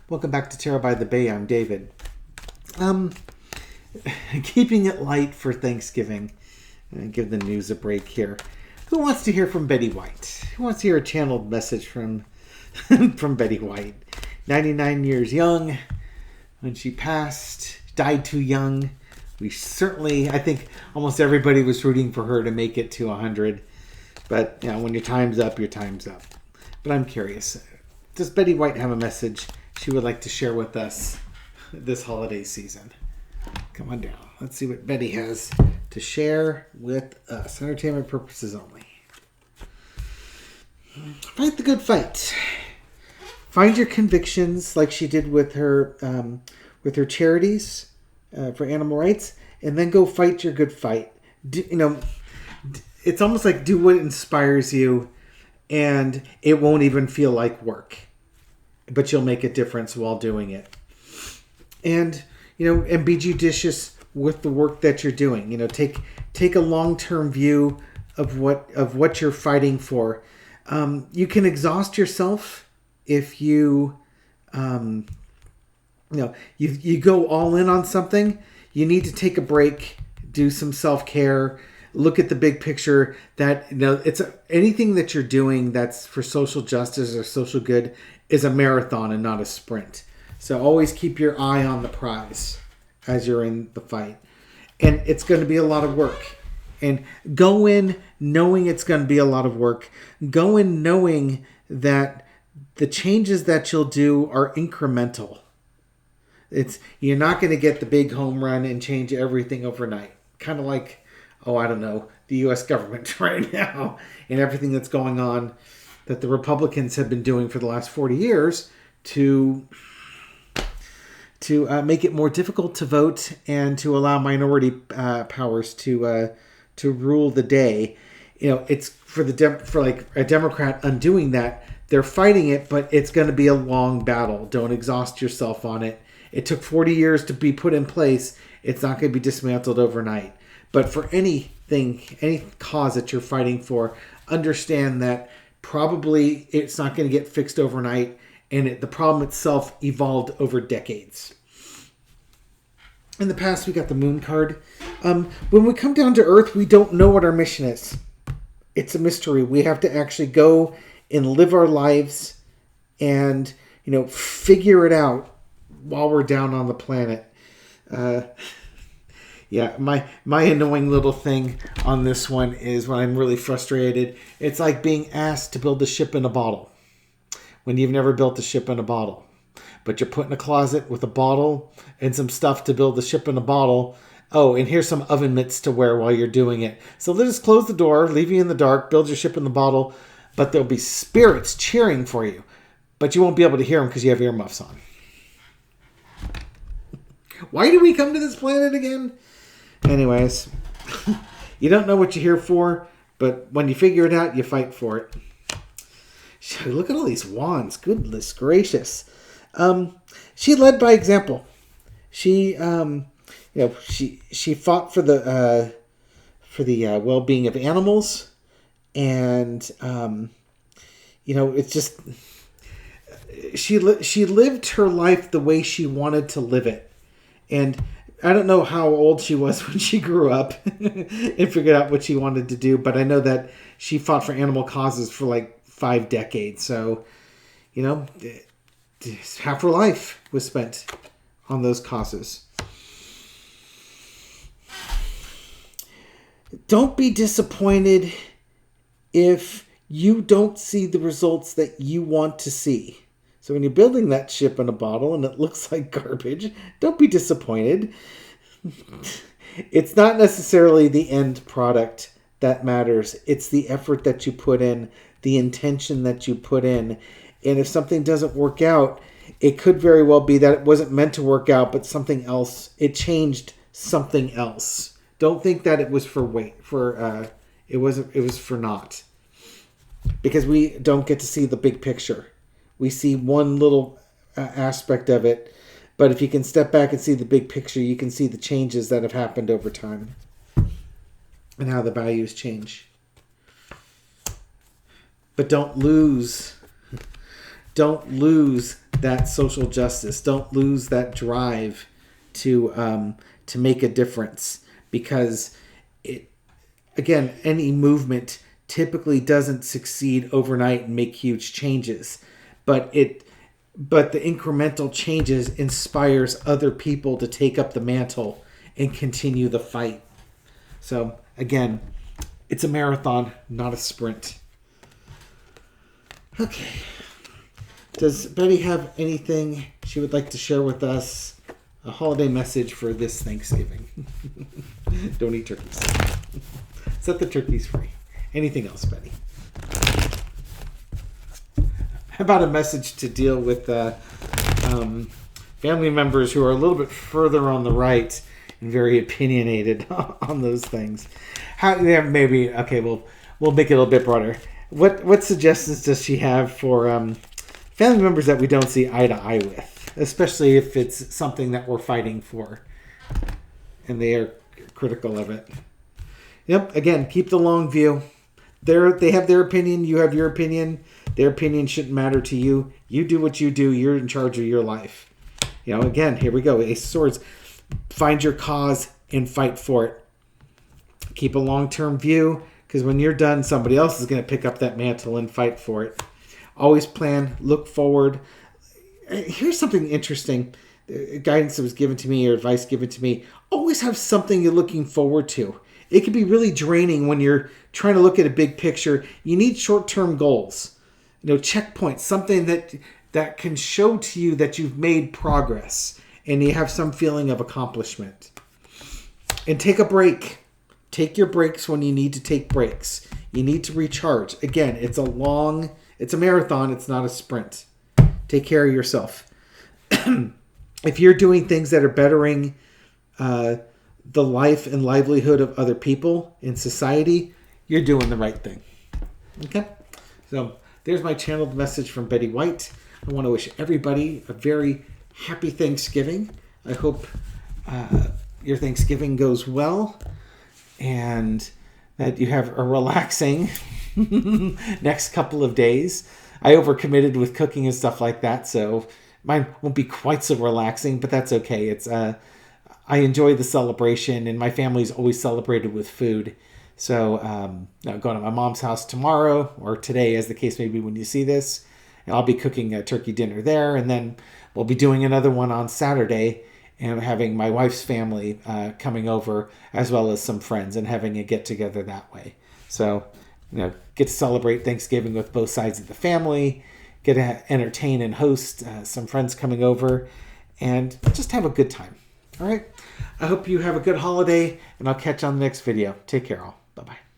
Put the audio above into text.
Welcome back to Terra by the Bay. I'm David. Keeping it light for Thanksgiving. Give the news a break here. Who wants to hear from Betty White? Who wants to hear a channeled message from from Betty White? 99 years young when she passed. Died too young. I think almost everybody was rooting for her to make it to 100. But when your time's up, your time's up. But I'm curious. Does Betty White have a message she would like to share with us this holiday season? Come on down. Let's see what Betty has to share with us. Entertainment purposes only. Fight the good fight. Find your convictions like she did with her charities for animal rights, and then go fight your good fight. It's almost like do what inspires you, and it won't even feel like work, but you'll make a difference while doing it. And and be judicious with the work that you're doing. Take a long-term view of what you're fighting for. You can exhaust yourself if you you go all in on something. You need to take a break, do some self-care, look at the big picture. That it's anything that you're doing that's for social justice or social good is a marathon and not a sprint. So always keep your eye on the prize as you're in the fight. And it's going to be a lot of work. And go in knowing it's going to be a lot of work. Go in knowing that the changes that you'll do are incremental. You're not going to get the big home run and change everything overnight. Kind of like, the U.S. government right now and everything that's going on that the Republicans have been doing for the last 40 years to make it more difficult to vote and to allow minority powers to rule the day. It's for a Democrat undoing that. They're fighting it, but it's going to be a long battle. Don't exhaust yourself on it. It took 40 years to be put in place. It's not going to be dismantled overnight. But for any cause that you're fighting for, understand that probably it's not going to get fixed overnight. And the problem itself evolved over decades. In the past, we got the moon card. When we come down to Earth, we don't know what our mission is. It's a mystery. We have to actually go and live our lives and, figure it out while we're down on the planet. My annoying little thing on this one is when I'm really frustrated. It's like being asked to build a ship in a bottle when you've never built a ship in a bottle. But you're put in a closet with a bottle and some stuff to build the ship in a bottle. Oh, and here's some oven mitts to wear while you're doing it. So they'll just close the door, leave you in the dark, build your ship in the bottle, but there'll be spirits cheering for you. But you won't be able to hear them because you have earmuffs on. Why did we come to this planet again? Anyways, you don't know what you're here for, but when you figure it out, you fight for it. Look at all these wands. Goodness gracious. She led by example. She fought for the well-being of animals, and it's just she lived her life the way she wanted to live it. And I don't know how old she was when she grew up and figured out what she wanted to do, but I know that she fought for animal causes for like 5 decades. So, half her life was spent on those causes. Don't be disappointed if you don't see the results that you want to see. So when you're building that ship in a bottle and it looks like garbage, don't be disappointed. It's not necessarily the end product that matters. It's the effort that you put in, the intention that you put in. And if something doesn't work out, it could very well be that it wasn't meant to work out, but something else, it changed something else. Don't think that it was it was for naught. Because we don't get to see the big picture. We see one little aspect of it. But if you can step back and see the big picture, you can see the changes that have happened over time and how the values change. But don't lose don't lose that social justice. Don't lose that drive to make a difference, because again, any movement typically doesn't succeed overnight and make huge changes, but the incremental changes inspires other people to take up the mantle and continue the fight. So again, it's a marathon, not a sprint. Okay. Does Betty have anything she would like to share with us? A holiday message for this Thanksgiving. Don't eat turkeys. Set the turkeys free. Anything else, Betty? How about a message to deal with family members who are a little bit further on the right and very opinionated on those things? We'll make it a little bit broader. What suggestions does she have for family members that we don't see eye to eye with, especially if it's something that we're fighting for and they are critical of it? Yep, again, keep the long view. They have their opinion, you have your opinion. Their opinion shouldn't matter to you. You do what you do. You're in charge of your life. Again, here we go. Ace of Swords. Find your cause and fight for it. Keep a long-term view, because when you're done, somebody else is going to pick up that mantle and fight for it. Always plan, look forward. Here's something interesting. Guidance that was given to me, or advice given to me. Always have something you're looking forward to. It can be really draining when you're trying to look at a big picture. You need short-term goals. Checkpoints, something that can show to you that you've made progress and you have some feeling of accomplishment. And take a break. Take your breaks when you need to take breaks. You need to recharge. Again, it's a marathon. It's not a sprint. Take care of yourself. If you're doing things that are bettering the life and livelihood of other people in society, you're doing the right thing. Okay? So there's my channeled message from Betty White. I want to wish everybody a very happy Thanksgiving. I hope your Thanksgiving goes well and that you have a relaxing next couple of days. I overcommitted with cooking and stuff like that, so mine won't be quite so relaxing, but that's okay. It's I enjoy the celebration, and my family's always celebrated with food. So I'm going to my mom's house tomorrow, or today, as the case may be when you see this. And I'll be cooking a turkey dinner there, and then we'll be doing another one on Saturday, and having my wife's family coming over, as well as some friends, and having a get-together that way. So, get to celebrate Thanksgiving with both sides of the family, get to entertain and host some friends coming over, and just have a good time. All right? I hope you have a good holiday, and I'll catch you on the next video. Take care, all. Bye-bye.